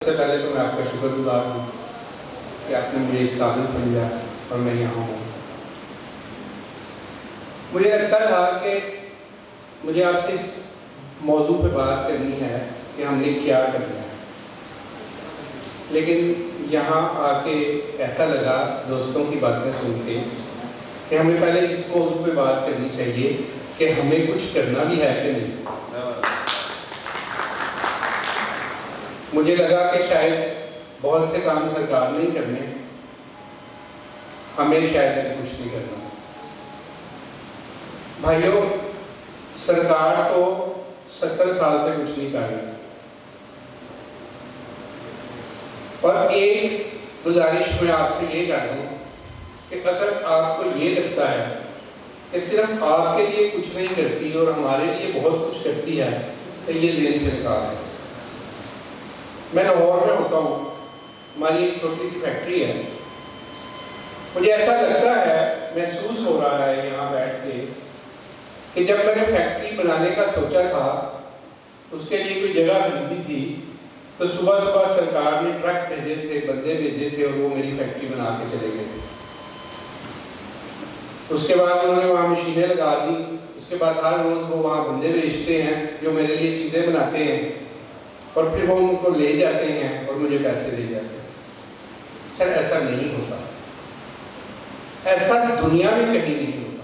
سب سے پہلے تو میں آپ کا شکر گزار ہوں کہ آپ نے مجھے اس قابل سمجھا اور میں یہاں ہوں۔ مجھے لگتا تھا کہ مجھے آپ سے اس موضوع پہ بات کرنی ہے کہ ہم نے کیا کرنا ہے، لیکن یہاں آ کے ایسا لگا دوستوں کی باتیں سن کے کہ ہمیں پہلے اس موضوع پہ بات کرنی چاہیے کہ ہمیں کچھ کرنا بھی ہے کہ نہیں۔ مجھے لگا کہ شاید بہت سے کام سرکار نہیں کرنے، ہمیں شاید کچھ نہیں کرنا۔ بھائیو، سرکار تو 70 سال سے کچھ نہیں کر رہی، اور ایک گزارش میں آپ سے یہ کر دوں کہ اگر آپ کو یہ لگتا ہے کہ صرف آپ کے لیے کچھ نہیں کرتی اور ہمارے لیے بہت کچھ کرتی ہے تو یہ ذہن سے نکال ہے۔ میں لاہور میں ہوتا ہوں، ہماری ایک چھوٹی سی فیکٹری ہے۔ مجھے ایسا لگتا ہے، محسوس ہو رہا ہے یہاں بیٹھ کے کہ جب میں نے فیکٹری بنانے کا سوچا تھا، اس کے لیے کوئی جگہ خریدی تھی، تو صبح صبح سرکار نے ٹرک بھیجے تھے، بندے بھیجے تھے، اور وہ میری فیکٹری بنا کے چلے گئے تھے۔ اس کے بعد انہوں نے وہاں مشینیں لگا دی، اس کے بعد ہر روز وہ وہاں بندے بھیجتے ہیں جو میرے لیے چیزیں بناتے ہیں، اور پھر وہ ان کو لے جاتے ہیں اور مجھے پیسے دے جاتے ہیں۔ سر ایسا نہیں ہوتا، ایسا دنیا میں کہیں نہیں ہوتا۔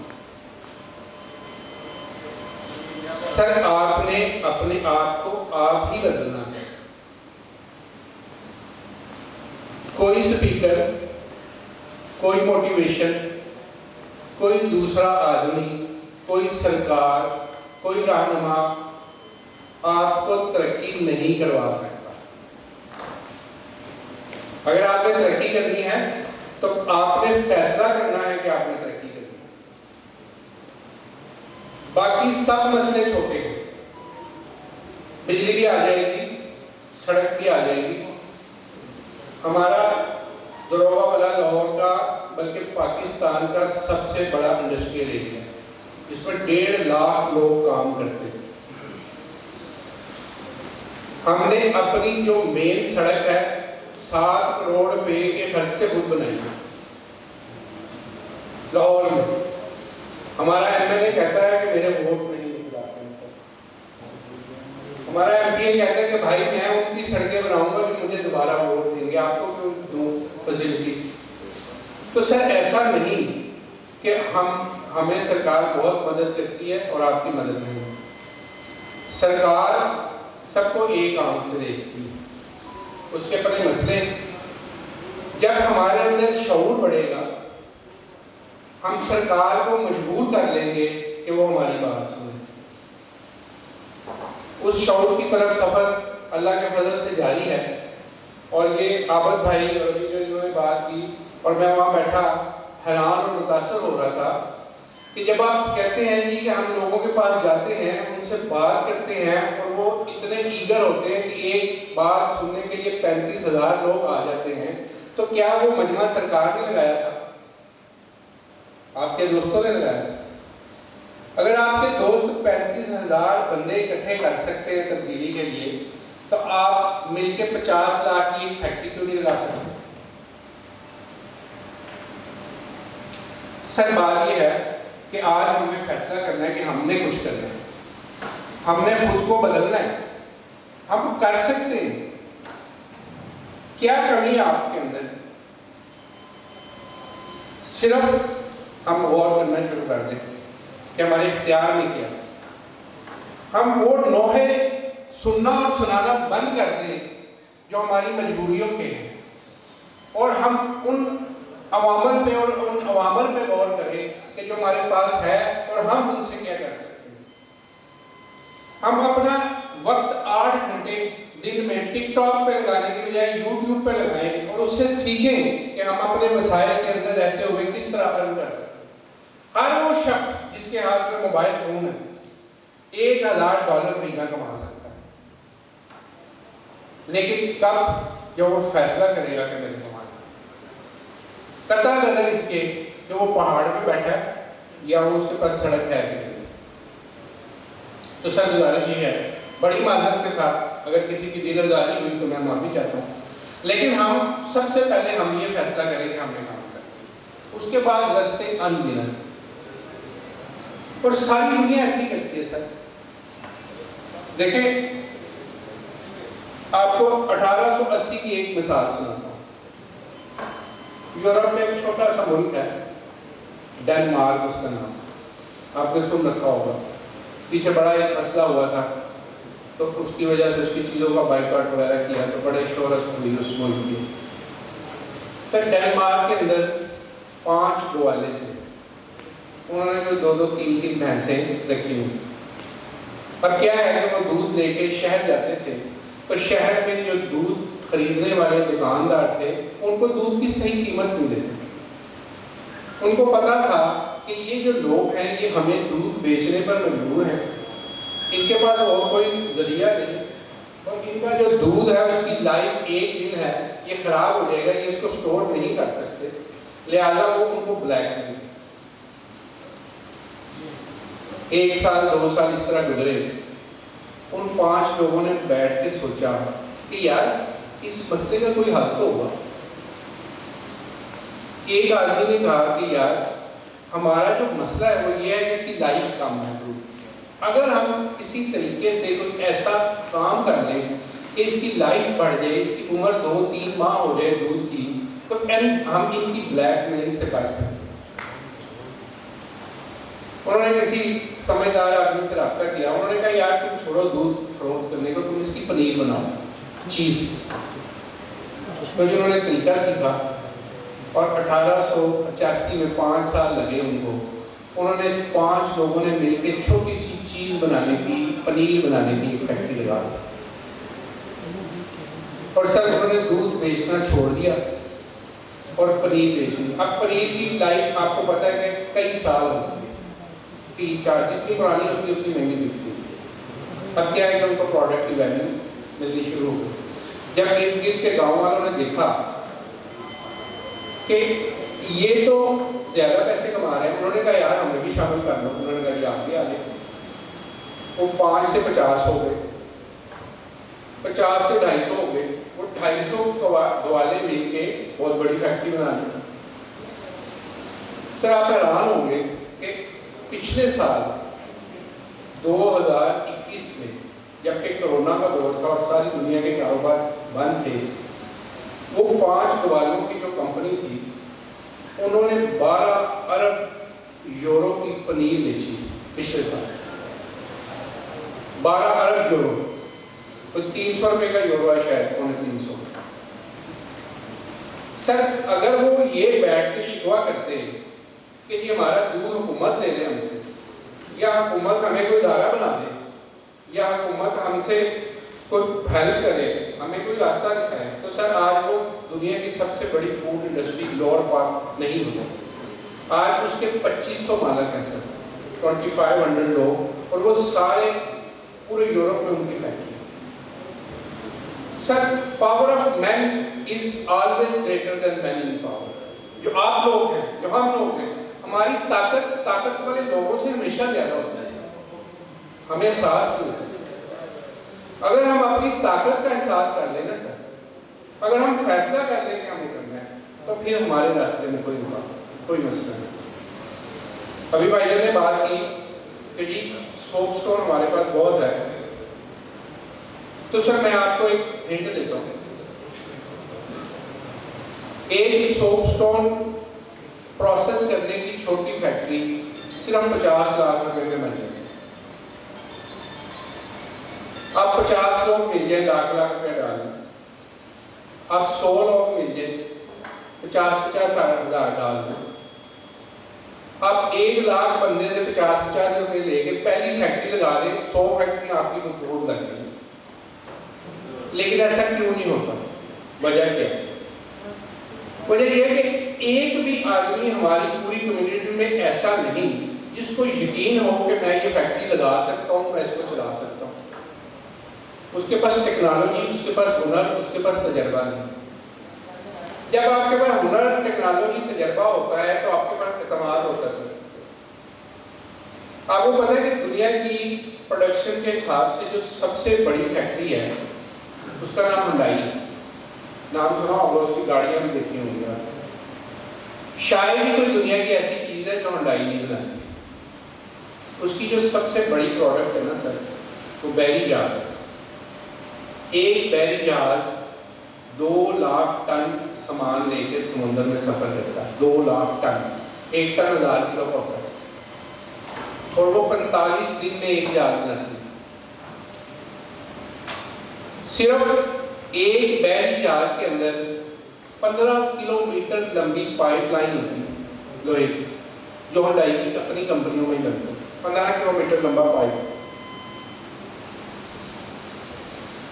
سر آپ نے اپنے آپ کو آپ ہی بدلنا ہے۔ کوئی سپیکر، کوئی موٹیویشن، کوئی دوسرا آدمی، کوئی سرکار، کوئی رہنما آپ کو ترقی نہیں کروا سکتا۔ اگر آپ نے ترقی کرنی ہے تو آپ نے فیصلہ کرنا ہے کہ آپ نے ترقی کرنی ہے۔ باقی سب مسئلے چھوٹے ہیں، بجلی بھی آ جائے گی، سڑک بھی آ جائے گی۔ ہمارا دروغہ والا لاہور کا بلکہ پاکستان کا سب سے بڑا انڈسٹریل ایریا ہے، جس میں 1.5 لاکھ لوگ کام کرتے ہیں۔ ہم نے اپنی جو مین سڑک ہے 7 کروڑ روپے کے خرچ سے خود بنائی ہے لاہور میں۔ ہمارا ایم ایل اے کہتا ہے کہ میرے ووٹ نہیں اس علاقے میں۔ ہمارا ایم پی اے کہتا ہے کہ بھائی میں ان کی سڑکیں بناؤں گا جو مجھے دوبارہ ووٹ دیں گے، آپ کو کیوں دوں فیسلٹیز۔ تو سر ایسا نہیں کہ ہمیں سرکار بہت مدد کرتی ہے اور آپ کی مدد نہیں۔ سرکار سب کو ایک آنکھ سے دیکھتی ہے، اس کے اپنے مسئلے۔ جب ہمارے اندر شعور بڑھے گا، ہم سرکار کو مجبور کر لیں گے کہ وہ ہماری بات سنے۔ اس شعور کی طرف سفر اللہ کے فضل سے جاری ہے، اور یہ عابد بھائی اور ابھی جو انہوں نے بات کی، اور میں وہاں بیٹھا حیران اور متاثر ہو رہا تھا کہ جب آپ کہتے ہیں جی کہ ہم لوگوں کے پاس جاتے ہیں، ان سے بات کرتے ہیں، اور وہ اتنے ایگر ہوتے ہیں کہ ایک بات سننے کے لیے 35,000 لوگ آ جاتے ہیں، تو کیا وہ مجمع سرکار نے لگایا تھا؟ آپ کے دوستوں نے لگایا تھا؟ اگر آپ کے دوست 35,000 بندے اکٹھے کر سکتے ہیں تبدیلی کے لیے، تو آپ مل کے 50 لاکھ کی ایک فیکٹری کیوں نہیں لگا سکتے؟ سر بات یہ ہے کہ آج ہمیں فیصلہ کرنا ہے کہ ہم نے کچھ کرنا ہے، ہم نے خود کو بدلنا ہے۔ ہم کر سکتے ہیں۔ کیا کمی ہے آپ کے اندر؟ صرف ہم غور کرنا شروع کر دیں کہ ہمارے اختیار میں کیا۔ ہم وہ نوحے سننا اور سنانا بند کر دیں جو ہماری مجبوریوں کے ہیں، اور ہم ان عوامل پہ غور کریں کہ جو ہمارے پاس ہے اور ہم ان سے کیا کر سکتے ہیں۔ ہم اپنا وقت 8 گھنٹے دن میں ٹک ٹاک پہ لگانے کے بجائے یوٹیوب پہ لگائیں، اور اس سے سیکھیں کہ ہم اپنے وسائل کے اندر رہتے ہوئے کس طرح ارن کر سکتے ہیں۔ ہر وہ شخص جس کے ہاتھ میں موبائل فون ہے $1,000 مہینہ کما سکتا ہے، لیکن کب؟ جب وہ فیصلہ کرے گا کہ میں نے کمانا۔ قطع نظر اس کے کہ وہ پہاڑ پہ بیٹھا ہے یا وہ اس کے پاس سڑک ہے کہ نہیں۔ تو سر گزارش یہ ہے، بڑی معذرت کے ساتھ اگر کسی کی دل آزاری ہوئی تو میں معافی چاہتا ہوں، لیکن ہم سب سے پہلے ہم یہ فیصلہ کریں کہ ہم نے کام کرنا، اس کے بعد رستے انگنت، اور ساری دنیا ایسی کرتی ہے سر۔ دیکھیں آپ کو 1880 کی ایک مثال سناتا ہوں۔ یورپ میں ایک چھوٹا سا ملک ہے ڈنمارک، اس کا نام آپ نے سن رکھا ہوگا، پیچھے بڑا ایک مسئلہ ہوا تھا تو اس کی وجہ سے اس کی چیزوں کا بائیکاٹ وغیرہ کیا تو بڑے شہرت ہوئی اس ملک کی۔ سر ڈنمارک کے اندر 5 گوالے تھے، انہوں نے کوئی 2-2 3-3 بھینسیں رکھی ہوئی، اب کیا ہے کہ وہ دودھ لے کے شہر جاتے تھے تو شہر میں جو دودھ خریدنے والے دکاندار تھے ان کو دودھ کی صحیح قیمت نہیں دیتے، ان کو پتا تھا کہ یہ جو لوگ ہیں یہ ہمیں دودھ بیچنے پر مجبور ہیں، ان کے پاس اور کوئی ذریعہ نہیں، اور ان کا جو دودھ ہے اس کی لائف 1 دن ہے، یہ خراب ہو جائے گا، یہ اس کو سٹور نہیں کر سکتے، لہذا وہ ان کو بلیک نہیں۔ 1 سال 2 سال اس طرح گزرے، ان 5 لوگوں نے بیٹھ کے سوچا کہ یار اس مسئلے کا کوئی حل تو ہوگا۔ ایک آدمی نے کہا کہ یار ہمارا جو مسئلہ ہے وہ یہ ہے کہ اس کی لائف کم ہے دودھ، اگر ہم کسی طریقے سے کوئی ایسا کام کر لیں کہ اس کی لائف بڑھ جائے، اس کی عمر 2-3 ماہ ہو جائے دودھ کی، تو ہم ان کی بلیک میلنگ سے بچ سکتے۔ انہوں نے کسی سمجھدار آدمی سے رابطہ کیا، انہوں نے کہا یار تم چھوڑو دودھ فروخت کرنے کو، تم اس کی پنیر بناؤ، چیز۔ تو انہوں نے طریقہ سیکھا اور 1885 میں 5 سال لگے ان کو، انہوں نے 5 لوگوں نے مل کے چھوٹی سی چیز بنانے کی، پنیر بنانے کی ایک فیکٹری لگا دی، اور سر انہوں نے دودھ بیچنا چھوڑ دیا اور پنیر بیچنی۔ اب پنیر کی لائف آپ کو پتا ہے کہ کئی سال ہوتی ہے، 3-4 جتنی پرانی ہوتی ہے اتنی مہنگی بکتی ہے۔ اب کیا ہے کہ ان کو پروڈکٹ کی ویلیو ملنی شروع ہو گئی۔ جب ارد گرد کے گاؤں والوں نے دیکھا کہ یہ تو زیادہ پیسے کما رہے ہیں، انہوں نے کہا یار ہمیں بھی شامل کر لو، انہوں نے کہا یہ آپ بھی آ جائیں۔ وہ 5 سے 50 ہو گئے، 50 سے 250 ہو گئے، وہ 250 گوالے مل کے بہت بڑی فیکٹری بنا لی۔ سر آپ حیران ہوں گے کہ پچھلے سال 2021 میں جبکہ کرونا کا دور تھا اور ساری دنیا کے کاروبار بند تھے، وہ 5 گوالوں کی جو کمپنی تھی انہوں نے 12 ارب یورو کی پنیر بیچی پچھلے سال، 12 ارب یورو، تو 300 روپے کا یورو ہے شاید، 350۔ سر اگر وہ یہ بیٹھ کے شکوا کرتے کہ یہ ہمارا دودھ حکومت لے لے ہم سے، یا حکومت ہمیں کوئی ادارہ بنا دے، یا حکومت ہم سے کوئی ہیلپ کرے، ہمیں کوئی راستہ دکھائے، تو سر آج وہ دنیا کی سب سے بڑی فوڈ انڈسٹری لاہور پارک نہیں ہوتا۔ آج اس کے 2500 مالک ہیں سر، 2500 لوگ، اور وہ سارے پورے یورپ میں ان کی factory. Sir power of man is always greater than man in power. جو آپ لوگ ہیں، جو ہم لوگ ہیں، ہماری طاقت والے لوگوں سے ہمیشہ زیادہ ہوتا ہے، ہمیں احساس نہیں ہوتا۔ اگر ہم اپنی طاقت کا احساس کر لیں نا سر، اگر ہم فیصلہ کر لیں کہ ہمیں کرنا ہے، تو پھر ہمارے راستے میں کوئی مسئلہ نہیں۔ ابھی بھائی جان نے بات کی کہ جی سوپ سٹون ہمارے پاس بہت ہے، تو سر میں آپ کو ایک ہنٹ دیتا ہوں۔ ایک سوپ سٹون پروسیس کرنے کی چھوٹی فیکٹری صرف 50 لاکھ روپے میں بن جائے۔ آپ 50 لوگ مل جائیں، لاکھ روپے ڈالیں، آپ 100 لوگ مل جائیں، 50 ہزار ڈال دیں، آپ 1 لاکھ بندے سے 50 روپے لے کے پہلی فیکٹری لگا دیں، 100 فیکٹری آپ کی مقبول لگ گئی۔ لیکن ایسا کیوں نہیں ہوتا؟ وجہ کیا ہے؟ وجہ یہ ہے کہ ایک بھی آدمی ہماری پوری کمیونٹی میں ایسا نہیں جس کو یقین ہو کہ میں یہ فیکٹری لگا سکتا ہوں، میں اس کو چلا سکتا ہوں۔ اس کے پاس ٹیکنالوجی، اس کے پاس ہنر، اس کے پاس تجربہ نہیں۔ جب آپ کے پاس ہنر، ٹیکنالوجی، تجربہ ہوتا ہے تو آپ کے پاس اعتماد ہوتا ہے۔ آپ کو پتا ہے کہ دنیا کی پروڈکشن کے حساب سے جو سب سے بڑی فیکٹری ہے اس کا نام ہنڈائی، نام سنا ہوگا، اس کی گاڑیاں بھی دیکھی ہوں گی آپ۔ شاید ہی کوئی دنیا کی ایسی چیز ہے جو ہنڈائی نہیں بناتی۔ اس کی جو سب سے بڑی پروڈکٹ ہے نا سر، وہ بحری جہاز ہے۔ ایک بحری جہاز 2 لاکھ ٹن سامان لے کے سمندر میں سفر کرتا ہے، 2 لاکھ ٹن، 1 ٹن 1000 کلو کا ہوتا ہے، اور وہ 45 دن میں ایک جہاز بناتی ہے۔ صرف ایک بحری جہاز کے اندر 15 کلومیٹر لمبی پائپ لائن ہوتی ہے لوہے کی، جو ہنڈائی کی اپنی کمپنیوں میں لگتی ہے، 15 کلومیٹر لمبا پائپ۔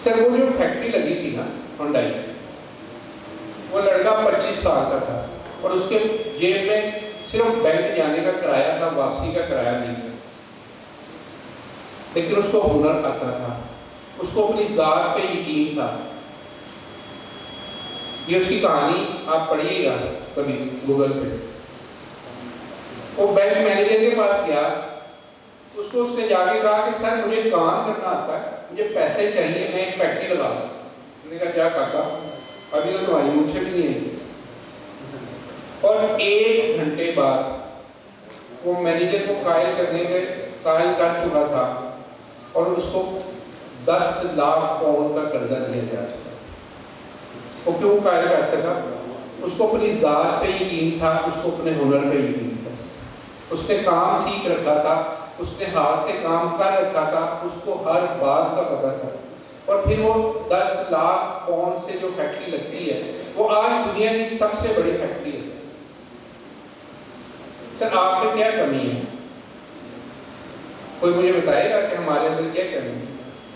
سر وہ جو فیکٹری لگی تھی نا ہنڈائی، وہ لڑکا 25 سال کا تھا، اور اس کے جیب میں صرف بینک جانے کا کرایہ تھا، واپسی کا کرایہ نہیں تھا، لیکن اس کو ہنر آتا تھا، اس کو اپنی ذات پہ یقین تھا۔ یہ اس کی کہانی آپ پڑھیے گا کبھی گوگل پہ۔ وہ بینک مینیجر کے پاس گیا، اس کو اس نے جا کے کہا کہ سر مجھے کام کرنا آتا ہے، مجھے پیسے چاہیے، میں ایک فیکٹری لگا سکتا ہوں۔ میں نے کہا کیا کہا، ابھی تو تمہاری مجھے بھی نہیں ہے۔ اور 1 گھنٹے بعد وہ مینیجر کو قائل کر چکا تھا، اور اس کو 10 لاکھ پاؤنڈ کا قرضہ دیا جا چکا۔ وہ کیوں قائل کر سکا؟ اس کو اپنی ذات پہ یقین تھا، اس کو اپنے ہنر پہ یقین تھا، اس نے کام سیکھ رکھا تھا، اس نے ہاتھ سے کام کر رکھا تھا، اس کو ہر بات کا پتہ تھا، اور پھر وہ 10 لاکھ پاؤنڈ سے جو فیکٹری لگتی ہے، وہ آج دنیا کی سب سے بڑی فیکٹری ہے۔ سر آپ میں کیا کمی ہے؟ کوئی مجھے بتائے گا کہ ہمارے اندر کیا کمی ہے؟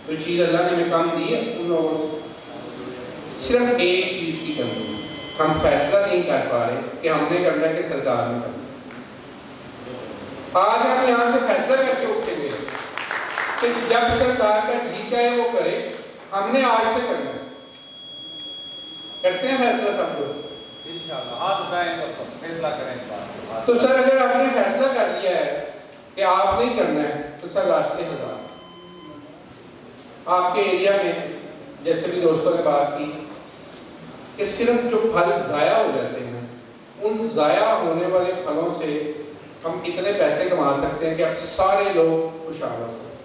کوئی چیز اللہ نے ہمیں کام دی ہے ان لوگوں سے؟ صرف ایک چیز کی کمی ہے، ہم فیصلہ نہیں کر پا رہے کہ ہم نے کرنا ہے کہ سرکار نے کرنا۔ آج ہم یہاں سے فیصلہ کر کے اٹھیں گے کہ جب سرکار کا جی چاہے وہ کرے، ہم نے آج سے کرنا ہے۔ کرتے ہیں فیصلہ سب دوست؟ تو سر اگر آپ نے فیصلہ کر لیا ہے کہ آپ نہیں کرنا ہے، تو سر راستے ہزار۔ آپ کے ایریا میں جیسے بھی دوستوں نے بات کی کہ صرف جو پھل ضائع ہو جاتے ہیں، ان ضائع ہونے والے پھلوں سے ہم اتنے پیسے کما سکتے ہیں کہ اب سارے لوگ خوشحال ہو سکتے ہیں۔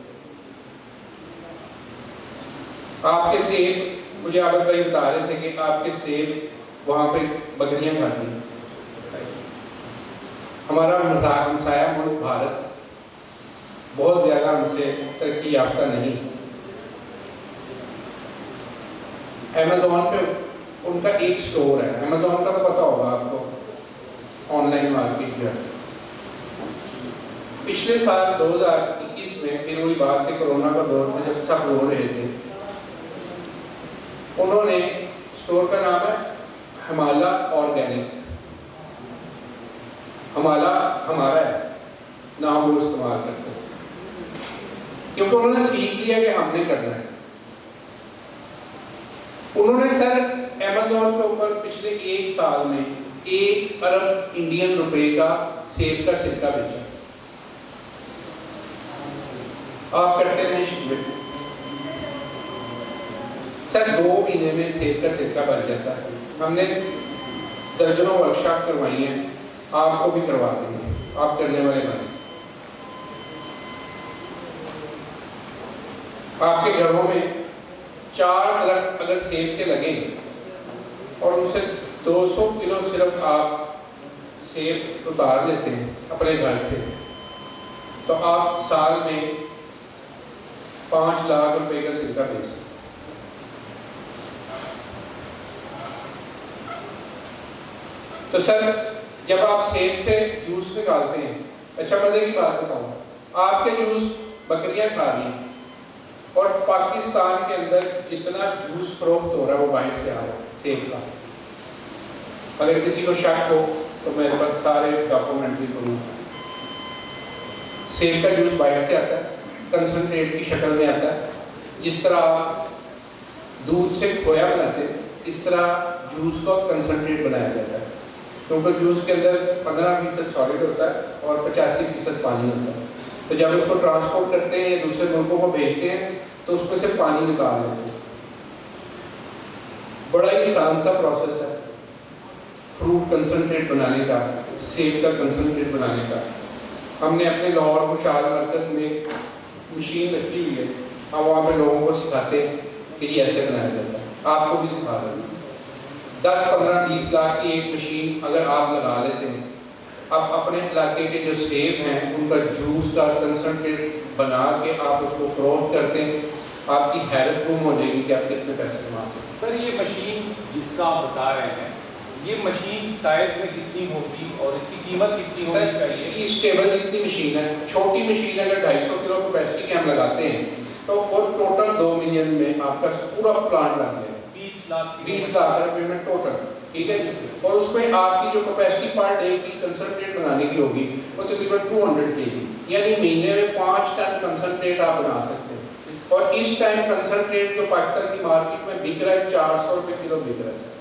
آپ کے سیب، مجھے عابد بھائی بتا رہے تھے کہ آپ کے سیب وہاں پہ بکریاں کھاتی ہیں۔ ہمارا ہمسایہ ملک بھارت بہت زیادہ ہم سے ترقی یافتہ نہیں۔ ایمیزون پہ ان کا ایک سٹور ہے، ایمیزون کا تو پتہ ہوگا آپ کو، آن لائن مارکیٹ جو ہے۔ پچھلے سال 2021 میں پھر وہی بات کہ کرونا کا دور تھا، جب سب رو رہے تھے، انہوں نے سٹور کا نام ہے ہمالا آرگینک، ہمالا ہمارا ہے نام وہ استعمال کرتے ہیں، کیونکہ انہوں نے سیکھ لیا کہ ہم نے کرنا ہے۔ انہوں نے سر ایمیزون کے اوپر پچھلے 1 سال میں 1 ارب انڈین روپے کا سیب کا سرکہ بیچا۔ آپ کرتے رہیں شکریہ سر، 2 مہینے میں سیب کا سرکہ بن جاتا ہے۔ ہم نے درجنوں ورکشاپ کروائی ہیں، آپ کو بھی کروا دیں گے، آپ کرنے والے بنے۔ آپ کے گھروں میں 4 درخت اگر سیب کے لگیں اور ان سے 200 کلو صرف آپ سیب اتار لیتے ہیں اپنے گھر سے، تو آپ سال میں 5 لاکھ روپے کا سرکہ بیچ سکتے ہیں۔ تو سر جب آپ سیب سے جوس نکالتے ہیں، اچھا مزے کی بات بتاؤں، آپ کے جوس بکریاں کھا رہی ہیں، اور پاکستان کے اندر جتنا جوس فروخت ہو رہا ہے وہ باہر سے آ رہا ہے سیب کا۔ اگر کسی کو شک ہو تو میرے پاس سارے ڈاکومنٹری پروف ہیں۔ سیب کا جوس باہر سے آتا ہے، کنسنٹریٹ کی شکل میں آتا ہے۔ جس طرح آپ دودھ سے کھویا بناتے ہیں، اس طرح جوس کو کنسنٹریٹ بنایا جاتا ہے، کیونکہ جوس کے اندر 15% سالڈ ہوتا ہے اور 85% پانی ہوتا ہے۔ تو جب اس کو ٹرانسپورٹ کرتے ہیں یا دوسرے ملکوں کو بھیجتے ہیں تو اس میں سے پانی نکال لیتے ہیں۔ بڑا ہی آسان سا پروسیس ہے فروٹ کنسنٹریٹ بنانے کا، سیب کا کنسنٹریٹ بنانے کا۔ ہم نے اپنے لاہور خوشحال مرکز میں مشین رکھی ہوئی ہے، ہم وہاں پہ لوگوں کو سکھاتے ہیں کہ یہ ایسے بنایا جاتا ہے، آپ کو بھی سکھا رہے ہیں۔ 10 15 20 لاکھ کی ایک مشین اگر آپ لگا لیتے ہیں، آپ اپنے علاقے کے جو سیب ہیں ان کا جوس کا کنسنٹریٹ بنا کے آپ اس کو فروخت کرتے ہیں، آپ کی حیرت گم ہو جائے گی کہ آپ کتنے پیسے کما سکتے ہیں۔ سر یہ مشین جس کا آپ بتا رہے ہیں، یہ مشین سائز میں کتنی ہوگی اور اس کی قیمت کتنی ہونی چاہیے؟ اس ٹیبل جتنی مشین ہے، چھوٹی مشین اگر 250 کلو کیپیسٹی کے ہم لگاتے ہیں تو وہ ٹوٹل 2 ملین میں آپ کا پورا پلانٹ لگ جائے گا، 20 لاکھ روپے میں ٹوٹل، ٹھیک ہے جی۔ اور اس میں آپ کی جو کیپیسٹی پر ڈے کی کنسنٹریٹ بنانے کی ہوگی وہ تقریباً 200 kg، یعنی مہینے میں 5 ٹن کنسنٹریٹ آپ بنا سکتے ہیں۔ اور اس ٹائم کنسنٹریٹ جو پاکستان کی مارکیٹ میں بک رہا ہے 400 روپے کلو بک رہا ہے۔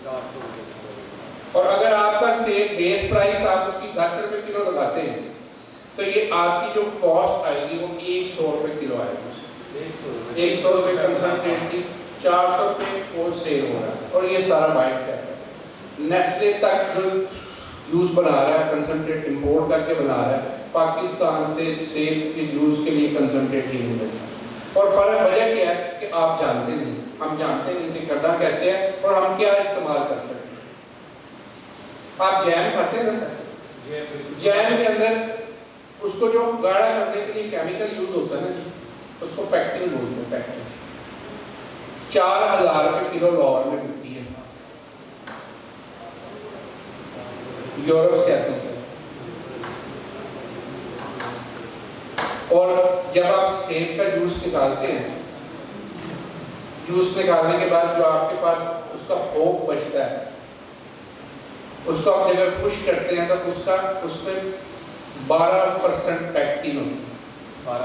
اور اگر آپ کا سیب بیس پرائس آپ اس کی 10 روپے کلو لگاتے ہیں تو یہ آپ کی جو کاسٹ آئے گی وہ 100 روپے کلو آئے گی۔ 100 روپے کنسنٹریٹ کی 400 روپے ہول سیل ہو رہا ہے، اور یہ سارا باہر سے آتا ہے۔ نیسلے تک جو جوس بنا رہا ہے کنسنٹریٹ امپورٹ کر کے بنا رہا ہے، پاکستان سے سیب کے جوس کے لیے کنسنٹریٹ ہی نہیں ملتا۔ اور فرق وجہ کیا ہے کہ آپ جانتے نہیں، ہم جانتے نہیں کہ کرنا کیسے ہے اور ہم کیا استعمال کر سکتے ہیں۔ آپ جیم کھاتے ہیں نا سر، جیم کے اندر اس کو جو گاڑھا کرنے کے لیے کیمیکل یوز ہوتا ہے نا جی، اس کو پیکٹنگ بولتے ہیں، پیکٹنگ۔ 4000 روپے کلو لاہور میں بکتی ہے، یورپ سے آتی ہے۔ اور جب آپ سیب کا جوس نکالتے ہیں، جوس نکالنے کے بعد جو آپ کے پاس اس کا پھوک بچتا ہے، اس کو آپ جب خشک کرتے ہیں تو اس میں 12% پیکٹین ہوتی ہے۔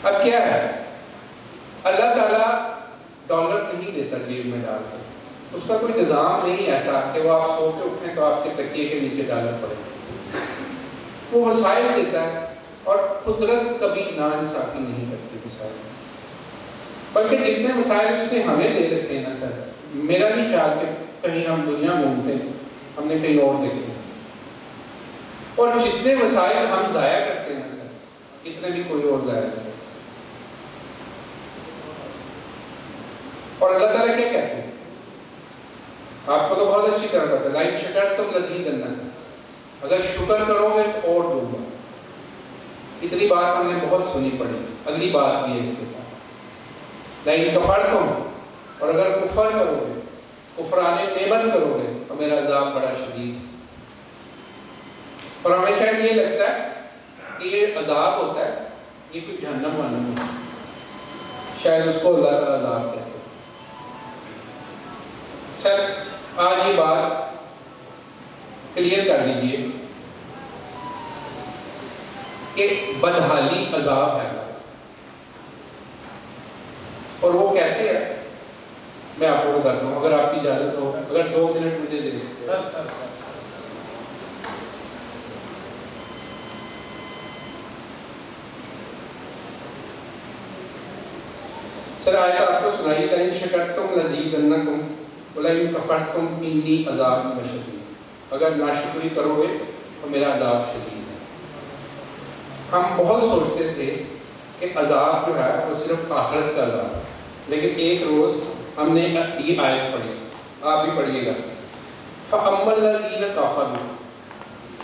اب کیا ہے، اللہ تعالیٰ ڈالر نہیں دیتا جیب میں ڈال کے، اس کا کوئی نظام نہیں ایسا کہ وہ آپ سو کے اٹھیں تو آپ کے تکیے کے نیچے ڈالر پڑے، وہ وسائل دیتا ہے۔ اور قدرت کبھی ناانصافی نہیں کرتی وسائل، بلکہ جتنے وسائل اس نے ہمیں دے رکھے ہیں نا سر، میرا نہیں خیال کہ کہیں ہم دنیا گھومتے ہیں ہم نے کہیں اور دیکھے، اور جتنے وسائل ہم ضائع کرتے ہیں سر اتنے بھی کوئی اور ضائع نہیں کرتا۔ اور اللہ تعالیٰ کیا کہتے ہیں، آپ کو تو بہت اچھی طرح پتا ہے، لائن شکرتم لازیدنکم، اگر شکر کرو گے تو اور دوں گا۔ اتنی بات ہم نے بہت سنی پڑی، اگلی بات بھی ہے اس کے بعد، لائن کفرتم، اور اگر کفر کرو گے، کفران نعمت کرو گے تو میرا عذاب بڑا شدید ہے۔ اور ہمیں شاید یہ لگتا ہے کہ یہ عذاب ہوتا ہے، یہ کوئی جہنم وہنم ہوتا ہے، شاید اس کو اللہ تعالیٰ عذاب کہتے ہیں۔ سر آج یہ بات کلیئر کر لیجئے کہ بدحالی عذاب ہے، اور وہ کیسے ہے میں آپ کو بتاتا ہوں، اگر آپ کی اجازت ہو، اگر 2 منٹ مجھے دے دیں۔ سر آیت آپ کو سنائی، لئن شکرتم لازیدنکم ولئن کفرتم انی عذابی لشدید، اگر ناشکری کرو گے تو میرا عذاب شدید ہے۔ ہم بہت سوچتے تھے کہ عذاب جو ہے وہ صرف آخرت کا عذاب ہے، لیکن ایک روز ہم نے یہ آیت پڑھی، آپ بھی پڑھیے گا، فَأَمَّا الَّذِينَ كَفَرُوا،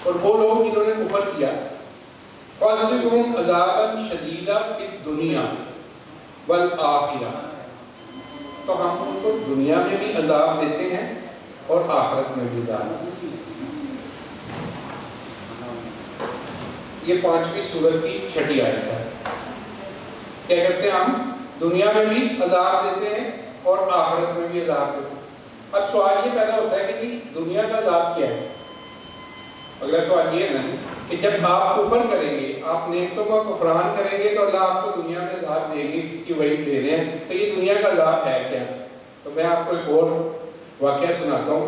اور وہ لوگ جنہوں نے کفر کیا، فَأَعْذِبْهُمْ عَذَابًا شَدِيدًا فِي الدُّنْيَا وَالْآخِرَةِ، تو ہم ان کو دنیا میں بھی عذاب دیتے ہیں اور آخرت میں بھی عذاب دیتے ہیں۔ یہ 5ویں سورت کی 6ٹھی آیت ہے۔ کیا کرتے ہیں ہم؟ دنیا میں بھی عذاب دیتے ہیں اور آخرت میں بھی عذاب دیتے ہیں۔ اب سوال یہ پیدا ہوتا ہے کہ جی دنیا کا عذاب کیا ہے؟ اگلا سوال یہ ہے نا کہ جب آپ کفر کریں گے، آپ نعمتوں کا کفران کریں گے تو اللہ آپ کو دنیا میں عذاب دے گی کہ وہی دے رہے ہیں، تو یہ دنیا کا عذاب ہے کیا؟ تو میں آپ کو ایک اور واقعہ سناتا ہوں۔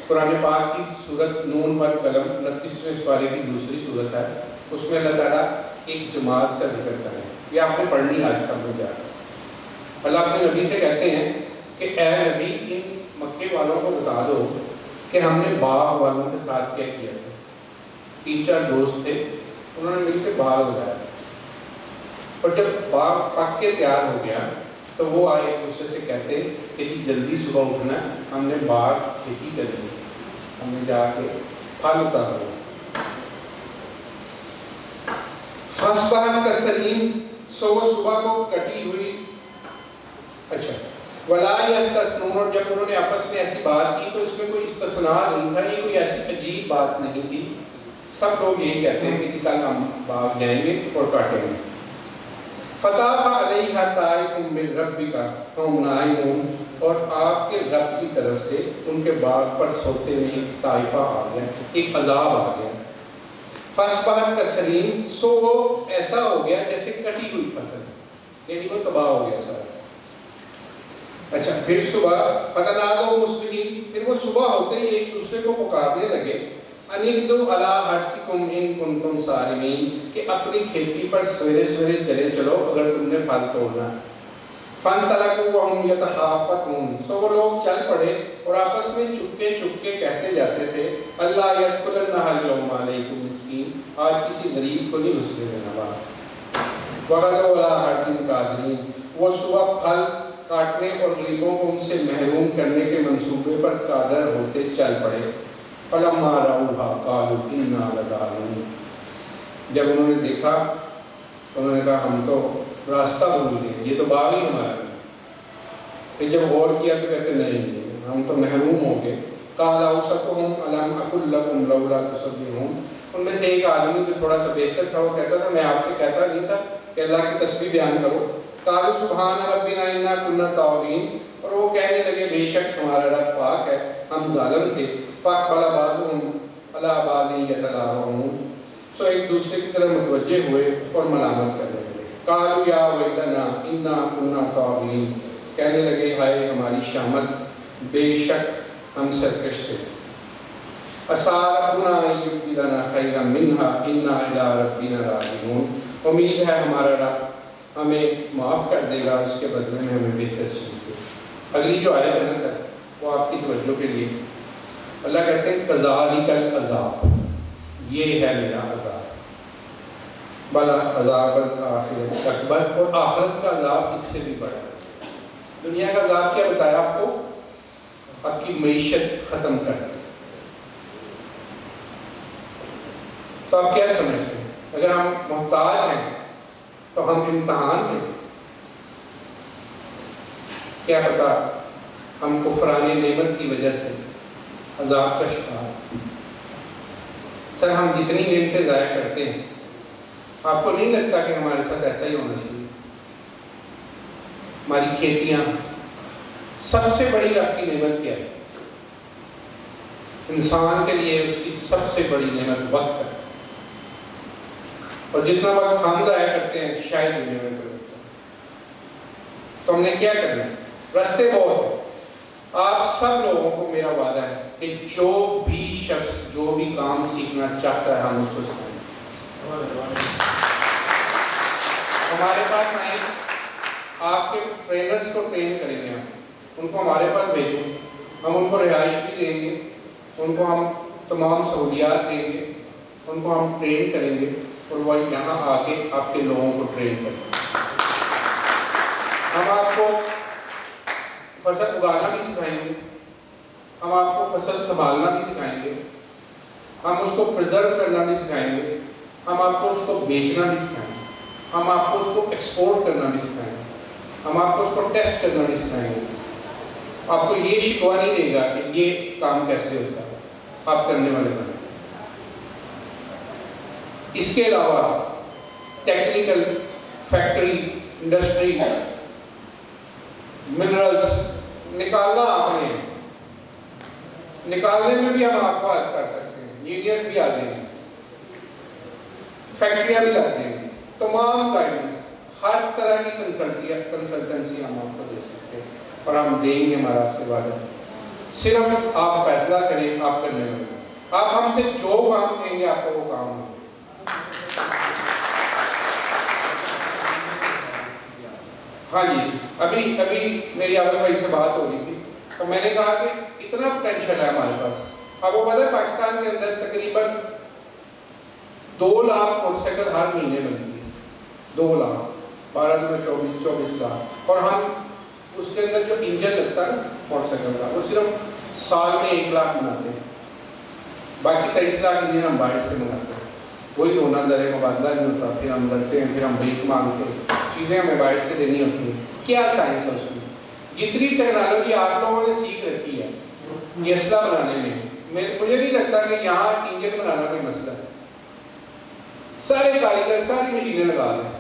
قرآن پاک کی سورت نون پر قلم 29ویں سپارے کی دوسری سورت ہے، اس میں اللہ تعالیٰ ایک جماعت کا ذکر کریں، یہ آپ نے پڑھنی آج سب میں جا رہا ہے۔ اللہ اپنے نبی سے کہتے ہیں کہ اے نبی ان مکے والوں کو بتا دو کہ ہم نے باغ والوں کے ساتھ کیا کیا تھا. 3-4 دوست تھے, انہوں نے مل کے باغ لگایا, اور جب باغ پک کے تیار ہو گیا تو وہ آئے ایک دوسرے سے کہتے کہ جی جلدی صبح اٹھنا, ہم نے باغ کھیتی کرنی, ہم نے جا کے پھل اتارنا. فَأَصْبَحَتْ كَالصَّرِيمِ, سو وہ صبح کو کٹی ہوئی. اچھا, وَلَا يَسْتَثْنُونَ, اور جب انہوں نے آپس میں ایسی بات کی تو اس میں کوئی استثناء نہیں تھا, یہ کوئی ایسی عجیب بات نہیں تھی. سب لوگ یہی کہتے ہیں کہ کل ہم باغ جائیں گے اور کاٹیں گے. فَطَافَ عَلَيْهَا طَائِفٌ مِّن رَبِّكَ وَهُمْ نَائِمُونَ, اور آپ کے رب کی طرف سے ان کے باغ پر سوتے ہوئے ایک طائفہ آ گیا, ایک عذاب آ گیا. فَأَصْبَحَتْ كَالصَّرِيمِ, سو وہ ایسا ہو گیا جیسے کٹی ہوئی فصل, یعنی وہ تباہ ہو گیا سارا. اچھا, پھر صبح فَتَنَادَوْا مُصْبِحِينَ, پھر وہ صبح ہوتے ہی ایک دوسرے کو پکارنے لگے, أَنِ اغْدُوا عَلَىٰ حَرْثِكُمْ إِن كُنتُمْ صَارِمِينَ, کہ اپنی کھیتی پر سویرے سویرے چلے چلو اگر تم نے پھل توڑنا. فَانْطَلَقُوا وَهُمْ يَتَخَافَتُونَ, سو وہ لوگ چل پڑے اور آپس میں چپکے چپکے کہتے جاتے تھے, اللہ يَدْخُلَنَّهَا الْيَوْمَ عَلَيْكُمْ مِسْكِينٌ, آج کسی غریب کو نہیں گھسنے دینا باہر. وَغَدَوْا عَلَىٰ حَرْدٍ قَادِرِينَ, وہ صبح پھل کاٹنے اور غریبوں کو ان سے محروم کرنے کے منصوبے پر قادر ہوتے چل پڑے. فَلَمَّا رَأَوْهَا قَالُوا إِنَّا لَضَالُونَ, جب انہوں نے دیکھا تو انہوں نے کہا ہم تو راستہ بھول گئے, یہ تو باغ ہی ہمارا ہے. پھر جب غور کیا تو کہتے نہیں, ہم تو محروم ہو گئے. قَالَ أَوْسَطُهُمْ أَلَمْ أَقُل لَّكُمْ لَوْلَا تُسَبِّحُونَ, ان میں سے ایک آدمی جو تھوڑا سا بہتر تھا وہ کہتا تھا میں آپ سے کہتا نہیں تھا کہ اللہ کی تسبیح بیان کرو. قَالُوا سُبْحَانَ رَبِّنَا إِنَّا كُنَّا طَاغِينَ, اور وہ کہنے لگے بے شک ہمارا رب پاک ہے, ہم ظالم تھے. فَأَقْبَلَ بَعْضُهُمْ عَلَىٰ بَعْضٍ يَتَلَاوَمُونَ, سو ایک دوسرے کی طرف متوجہ ہوئے اور ملامت کرنے لگے. قَالُوا يَا وَيْلَنَا إِنَّا كُنَّا طَاغِينَ, کہنے لگے ہائے ہماری شامت, بے شک ہم سرکش سے. عَسَىٰ رَبُّنَا أَن يُبْدِلَنَا خَيْرًا مِّنْهَا إِنَّا إِلَىٰ رَبِّنَا رَاغِبُونَ, امید ہے ہمارا رب ہمیں معاف کر دے گا, اس کے بدلے میں ہمیں بہتر چیز دے. اگلی جو آیت ہے نا سر, وہ آپ کی توجہ کے لیے, اللہ کہتے ہیں کذالک العذاب, یہ ہے میرا عذاب, بلا عذاب الآخرۃ اکبر, اور آخرت کا عذاب اس سے بھی بڑا ہے. دنیا کا عذاب کیا بتایا آپ کو, آپ کی معیشت ختم کر دی. تو آپ کیا سمجھتے ہیں, اگر ہم محتاج ہیں تو ہم امتحان میں, کیا پتا ہم کفران نعمت کی وجہ سے عذاب کا شکار. سر ہم جتنی نعمتیں ضائع کرتے ہیں, آپ کو نہیں لگتا کہ ہمارے ساتھ ایسا ہی ہونا چاہیے؟ ہماری کھیتیاں, سب سے بڑی آپ کی نعمت کیا ہے؟ انسان کے لیے اس کی سب سے بڑی نعمت وقت ہے, اور جتنا وقت ہم ضائع کرتے ہیں شاید دنیا میں کوئی ہوتا ہے. تو ہم نے کیا کرنا ہے, راستے بہت ہیں. آپ سب لوگوں کو میرا وعدہ ہے کہ جو بھی شخص جو بھی کام سیکھنا چاہتا ہے ہم اس کو سکھائیں گے. ہمارے پاس آئیں, آپ کے ٹرینرز کو ٹرین کریں گے, ان کو ہمارے پاس بھیجو, ہم ان کو رہائش بھی دیں گے, ان کو ہم تمام سہولیات دیں گے, ان کو ہم ٹرین کریں گے, اور وہ یہاں آ کے آپ کے لوگوں کو ٹرین کریں گے. ہم آپ کو فصل اگانا بھی سکھائیں گے, ہم آپ کو فصل سنبھالنا بھی سکھائیں گے, ہم اس کو پرزرو کرنا بھی سکھائیں گے, ہم آپ کو اس کو بیچنا بھی سکھائیں گے, ہم آپ کو اس کو ایکسپورٹ کرنا بھی سکھائیں گے, ہم آپ کو اس کو ٹیسٹ کرنا بھی سکھائیں گے. آپ کو یہ شکوا نہیں دے گا کہ یہ کام کیسے ہوتا ہے, آپ کرنے والے بنے. اس کے علاوہ ٹیکنیکل, فیکٹری, انڈسٹری, منرلز نکالنا آپ نے, نکالنے میں بھی ہم آپ کو ہیلپ کر سکتے ہیں, انجینئر بھی آ جائیں گے, فیکٹریاں بھی لگ جائیں گی, تمام گائیڈنس, ہر طرح کی کنسلٹنسی ہم آپ کو دے سکتے ہیں, اور ہم دیں گے, ہمارا آپ سے وعدہ. صرف آپ فیصلہ کریں, آپ کرنے والے, آپ ہم سے جو کام کہیں گے آپ کو وہ کام ہوگا. ہاں جی، ابھی میری عابد بھائی سے بات ہو رہی تھی تو میں نے کہا کہ اتنا پوٹینشیل ہے ہمارے پاس. اب وہ پتہ ہے پاکستان کے اندر تقریباً 2 لاکھ موٹر سائیکل ہر مہینے بنتی ہے. 2 لاکھ 12 میں 24 لاکھ. اور ہم اس کے اندر جو انجن لگتا ہے موٹر سائیکل کا وہ صرف سال میں 1 لاکھ بناتے ہیں. باقی 23 لاکھ انجن ہم باہر سے منگاتے ہیں. وہی رونا درے مبادلہ نہیں ہوتا. پھر ہم لڑتے ہیں, پھر ہم بھیک مانگتے ہیں, چیزیں ہمیں باہر سے دینی ہوتی ہیں. کیا سائنس ہے اس میں؟ جتنی ٹیکنالوجی آپ لوگوں نے سیکھ رکھی ہے یہ اسلحہ بنانے میں, مجھے نہیں لگتا کہ یہاں انجن بنانا کوئی مسئلہ ہے. سارے کاریگر ساری مشینیں لگا دیں.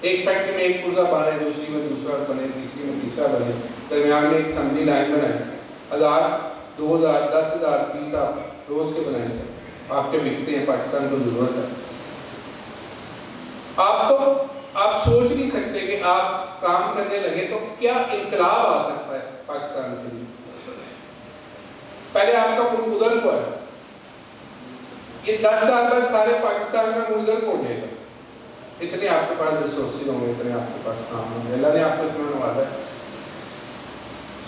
ایک فیکٹری میں ایک پرزہ بنے, دوسری میں دوسرا بنے, تیسری میں تیسرا بنے, درمیان میں ایک اسمبلی لائن بنائے. 1000 2000 10,000 پیس آپ روز کے بنائیں سر, آپ کے بکتے ہیں, پاکستان کو ضرورت ہے. آپ سوچ نہیں سکتے کہ آپ کام کرنے لگے تو کیا انقلاب آ سکتا ہے پاکستان کے لیے. پہلے آپ کا ملک ادھر کو ہے, یہ 10 سال بعد سارے پاکستان کا ملک ادھر کو ہو جائے گا. اتنے آپ کے پاس ریسورسز ہوں گے, اتنے آپ کے پاس کام ہوں گے. اللہ نے آپ کو اتنا نوازا ہے.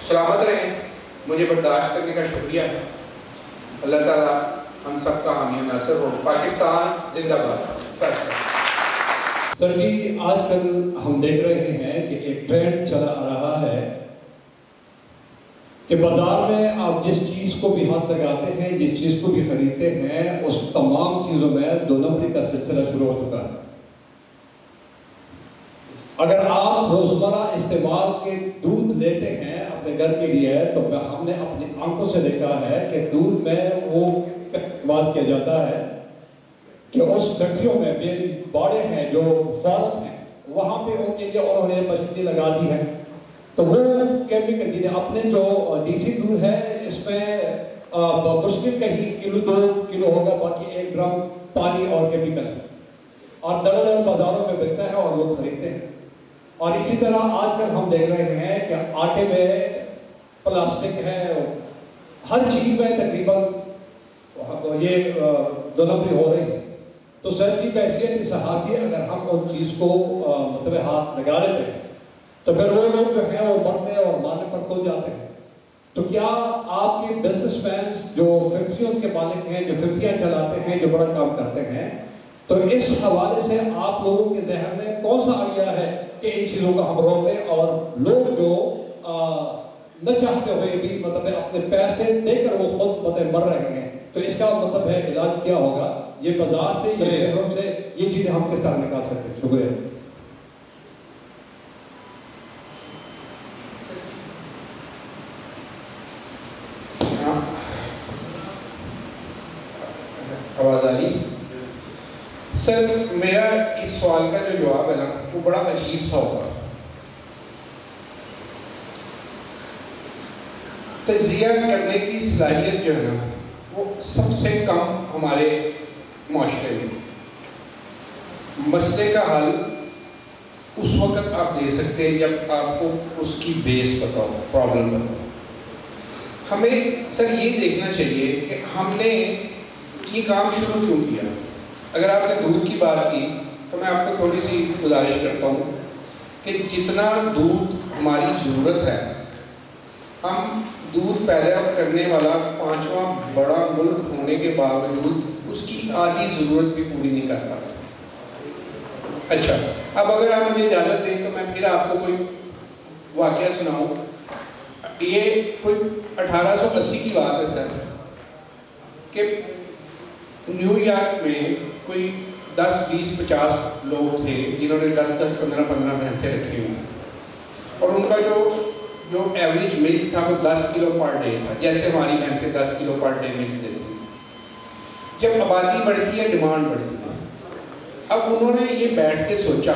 سلامت رہیں, مجھے برداشت کرنے کا شکریہ. اللہ تعالیٰ ہم سب کا حامی و ناصر ہو. پاکستان زندہ باد. سر جی, آج کل ہم دیکھ رہے ہیں کہ ایک ٹرینڈ چلا آ رہا ہے کہ بازار میں آپ جس چیز کو بھی ہاتھ لگاتے ہیں, جس چیز کو بھی خریدتے ہیں, اس تمام چیزوں میں 2 نمبری کا سلسلہ شروع ہو چکا ہے. اگر آپ روزمرہ استعمال کے دودھ لیتے ہیں اپنے گھر کے لیے تو ہم نے اپنی آنکھوں سے دیکھا ہے کہ دودھ میں وہ استعمال کیا جاتا ہے کہ اس فیکٹریوں میں باڑے ہیں جو فارم ہیں وہاں پہ ان کے لیے انہوں نے مشینیں لگا دی ہیں. تو وہ کیمیکل جنہیں اپنے جو دیسی دودھ ہے اس میں مشکل کہیں کلو 2 کلو ہوگا, باقی 1 ڈرم پانی اور کیمیکل ہے, اور دڑ بازاروں میں بکتا ہے اور لوگ خریدتے ہیں. اور اسی طرح آج کل ہم دیکھ رہے ہیں کہ آٹے میں پلاسٹک ہے, ہر چیز میں تقریباً یہ 2 نمبری ہو رہی ہے. تو سر کی بحثیت صحافی اگر ہم ان چیز کو مطلب ہاتھ لگا لیتے ہیں تو پھر وہ لوگ جو ہیں وہ مرنے اور مارنے پر کھل جاتے ہیں. تو کیا آپ کے بزنس مینس جو فیکٹریوں کے مالک ہیں, جو فیکٹریاں چلاتے ہیں, جو بڑا کام کرتے ہیں, تو اس حوالے سے آپ لوگوں کے ذہن میں کون سا آئیڈیا ہے کہ ان چیزوں کو ہم روکیں اور لوگ جو نہ چاہتے ہوئے بھی مطلب اپنے پیسے دے کر وہ خود مطلب مر رہے ہیں, تو اس کا مطلب ہے علاج کیا ہوگا؟ یہ بازار سے یا شہروں سے یہ چیزیں ہم کس طرح نکال سکتے ہیں؟ شکریہ. آواز آ رہی؟ سر میرا اس سوال کا جو جواب ہے نا وہ بڑا عجیب سا ہوگا. تجزیہ کرنے کی صلاحیت جو ہے نا وہ سب سے کم ہمارے معاشرے میں. مسئلے کا حل اس وقت آپ دے سکتے ہیں جب آپ کو اس کی بیس پتا ہو, پرابلم پتا ہو. ہمیں سر یہ دیکھنا چاہیے کہ ہم نے یہ کام شروع کیوں کیا. اگر آپ نے دودھ کی بات کی تو میں آپ کو تھوڑی سی گزارش کرتا ہوں کہ جتنا دودھ ہماری ضرورت ہے, ہم دودھ پیدا کرنے والا 5واں بڑا ملک ہونے کے باوجود اس کی آدھی ضرورت بھی پوری نہیں کر پاتا. اچھا, اب اگر آپ مجھے اجازت دیں تو میں پھر آپ کو کوئی واقعہ سناؤں. یہ کوئی 1880 کی بات ہے سر کہ نیو یارک میں کوئی 10 20 50 لوگ تھے جنہوں نے 10 10 15 15 بھینسیں رکھی ہوئی, اور ان کا جو ایوریج ملک تھا وہ 10 کلو پر ڈے تھا, جیسے ہماری بھینسیں 10 کلو پر ڈے ملک دیتی ہیں. جب آبادی بڑھتی ہے ڈیمانڈ بڑھتی ہے. اب انہوں نے یہ بیٹھ کے سوچا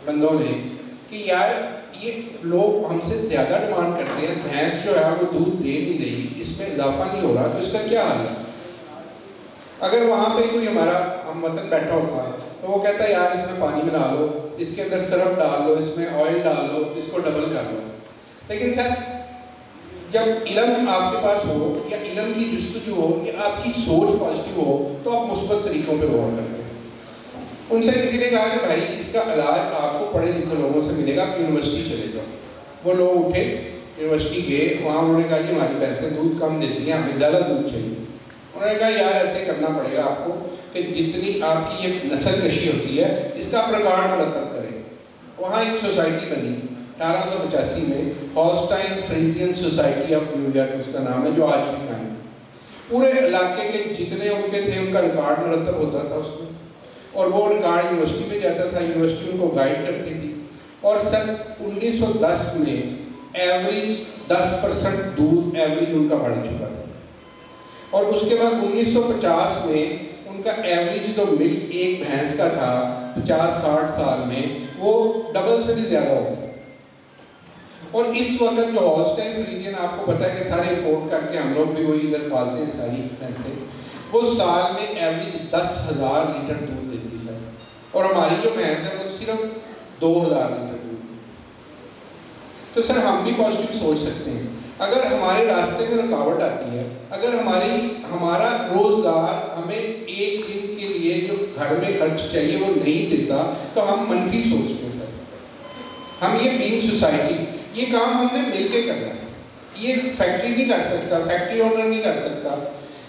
بندوں نے کہ یار یہ لوگ ہم سے زیادہ ڈیمانڈ کرتے ہیں, بھینس جو ہے وہ دودھ دے نہیں رہی, اس میں اضافہ نہیں ہو رہا, تو اس کا کیا حل ہے. اگر وہاں پہ کوئی ہمارا ہم وطن بیٹھا ہوتا ہے تو وہ کہتا ہے یار اس میں پانی ملا لو, اس کے اندر سرف ڈال لو, اس میں آئل ڈال لو, اس کو ڈبل کر لو. لیکن سر جب علم آپ کے پاس ہو یا علم کی جستجو ہو یا آپ کی سوچ پازیٹیو ہو تو آپ مثبت طریقوں پہ غور کرتے ہیں. ان سے کسی نے کہا کہ بھائی اس کا علاج آپ کو پڑھے لکھے لوگوں سے ملے گا، آپ یونیورسٹی چلے جاؤ۔ وہ لوگ اٹھے، یونیورسٹی گئے، وہاں انہوں نے کہا کہ ہماری بھینسیں دودھ کم دیتی ہیں، ہمیں زیادہ دودھ چاہیے۔ انہوں نے کہا یار ایسے کرنا پڑے گا آپ کو کہ جتنی آپ کی یہ نسل کشی ہوتی ہے اس کا آپ ریکارڈ مرتب کریں۔ وہاں ایک سوسائٹی بنی 1885 میں، Holstein Friesian society of New York اس کا نام ہے، جو آج بھی قائم ہے۔ پورے علاقے کے جتنے ان کے تھے ان کا ریکارڈ مرتب ہوتا تھا اس میں، اور وہ ریکارڈ یونیورسٹی میں جاتا تھا، یونیورسٹی ان کو گائیڈ کرتی تھی۔ اور سن 1910 میں ایوریج 10% دودھ ایوریج ان کا بڑھ چکا تھا، اور اس کے بعد 1950 میں ان کا ایوریج جو ملک ایک بھینس کا تھا 50-60 سال میں، وہ ڈبل سے بھی زیادہ ہو گیا۔ اور اس وقت جو ہالسٹائن فریزین آپ کو پتا ہے کہ سارے امپورٹ کر کے ہم لوگ بھی وہی ادھر پالتے ہیں ساری بھینسیں، وہ سال میں ایوریج 10,000 لیٹر دودھ دیتی ہے، اور ہماری جو بھینس ہے وہ صرف 2,000 لیٹر دودھ۔ تو سر ہم بھی پازیٹیو سوچ سکتے ہیں۔ اگر ہمارے راستے میں رکاوٹ آتی ہے، اگر ہمارا روزگار ہمیں ایک دن کے لیے جو گھر میں خرچ چاہیے وہ نہیں دیتا، تو ہم منفی سوچتے ہیں سر۔ ہم یہ بینگ سوسائٹی، یہ کام ہم نے مل کے کرنا ہے۔ یہ فیکٹری نہیں کر سکتا، فیکٹری اونر نہیں کر سکتا،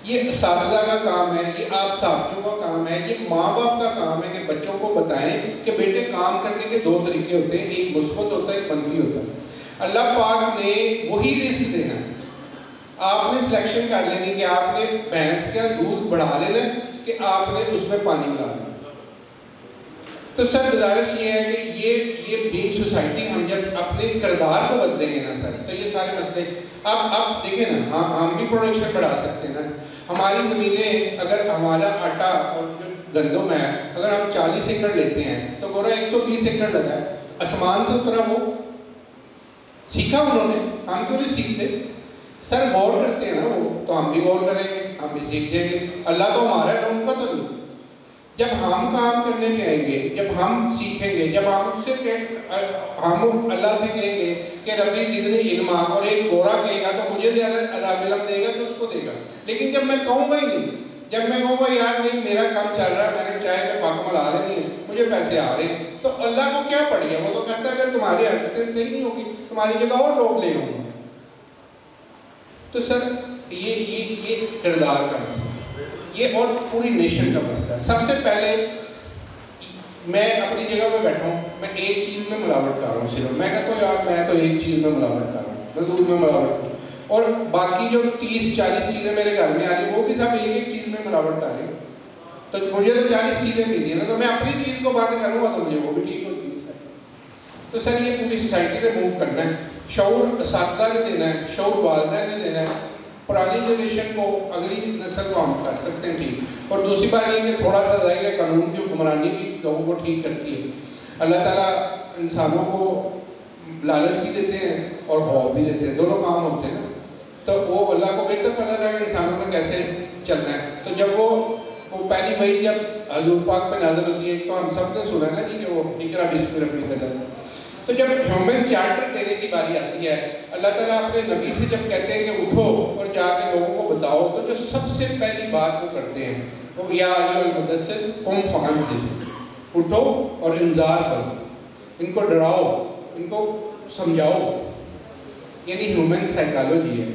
یہ اساتذہ کا کام ہے، یہ آپ صحافیوں کا کام ہے، یہ ماں باپ کا کام ہے کہ بچوں کو بتائیں کہ بیٹے کام کرنے کے 2 طریقے ہوتے ہیں، ایک مثبت ہوتا ہے، ایک منفی ہوتا ہے۔ اللہ پاک نے وہی رزق دینا ہے، آپ نے سلیکشن کر لینی کہ آپ نے بھینس کا دودھ بڑھا لینا ہے کہ آپ نے اس میں پانی ملا لینا۔ تو سر گزارش یہ ہے کہ یہ بینگ سوسائٹی ہم جب اپنے کردار کو بدلیں گے نا سر، تو یہ سارے مسئلے اب دیکھیں نا، ہم بھی پروڈکشن بڑھا سکتے ہیں نا۔ ہماری زمینیں، اگر ہمارا آٹا اور جو گندم ہے اگر ہم 40 ایکڑ لیتے ہیں تو گورا 120 ایکڑ لگا ہے، آسمان سے اترا وہ، سیکھا انہوں نے، ہم کیوں نہیں سیکھتے؟ سر غور کرتے ہیں نا وہ، تو ہم بھی غور کریں گے، ہم بھی سیکھ جائیں گے۔ اللہ تو ہمارا ہے، ان کا تو نہیں۔ جب ہم کام کرنے پہ آئیں گے، جب ہم سیکھیں گے، جب ہم اللہ سے کہیں گے کہ ربی زدنی علما، اور ایک گورا کہے گا تو مجھے زیادہ علم دے گا کہ اس کو دے گا۔ لیکن جب میں کہوں گا ہی نہیں، جب میں کہوں گا یار نہیں میرا کام چل رہا ہے، میں نے چائے پہ پاک ملا رہی ہے، مجھے پیسے آ رہے ہیں، تو اللہ کو کیا پڑ گیا؟ وہ تو کہتا ہے اگر تمہاری حرکتیں صحیح نہیں ہوگی تمہاری جگہ اور لوگ لے ہوں گے۔ تو سر یہ کردار کا مسئلہ ہے، یہ اور پوری نیشن کا مسئلہ ہے۔ سب سے پہلے میں اپنی جگہ پہ بیٹھا ہوں، میں ایک چیز میں ملاوٹ کر رہا ہوں صرف، میں کہتا ہوں یار میں تو ایک چیز میں ملاوٹ کر رہا ہوں، میں دودھ میں ملاوٹ کر رہا ہوں، اور باقی جو 30-40 چیزیں میرے گھر میں آ رہی ہیں وہ بھی سب ایک چیز میں ملاوٹ کر رہی ہیں، تو مجھے تو 40 چیزیں ملی ہیں نا، تو میں اپنی چیز کو بند کروں گا تو مجھے وہ بھی ٹھیک ہوتی ہے سر۔ تو سر یہ پوری سوسائٹی نے موو کرنا ہے، شعور اساتذہ نے دینا ہے، شعور والدہ نے دینا ہے، پرانی جنریشن کو، اگلی نسل کو ہم کر سکتے ہیں ٹھیک۔ اور دوسری بات یہ کہ تھوڑا سا ظاہر ہے قانون کی حکمرانی بھی لوگوں کو ٹھیک کرتی ہے۔ اللہ تعالیٰ انسانوں کو لالچ بھی دیتے ہیں اور خوف بھی دیتے ہیں، دونوں کام ہوتے ہیں نا، تو وہ اللہ کو بہتر پتہ تھا کہ انسانوں نے کیسے چلنا ہے۔ تو جب وہ پہلی وہی جب حضور پاک پہ نازل ہوتی ہے، تو ہم سب نے سنا نا جی کہ وہ اقرا بسم ربک الذی، تو جب ہیومن چارٹر دینے کی باری آتی ہے، اللہ تعالیٰ اپنے نبی سے جب کہتے ہیں کہ اٹھو اور جا کے لوگوں کو بتاؤ، تو جو سب سے پہلی بات وہ کرتے ہیں وہ یا ایھا المدثر قم فانذر، اٹھو اور انذار کرو، ان کو ڈراؤ، ان کو سمجھاؤ، یعنی ہیومن سائیکالوجی ہے۔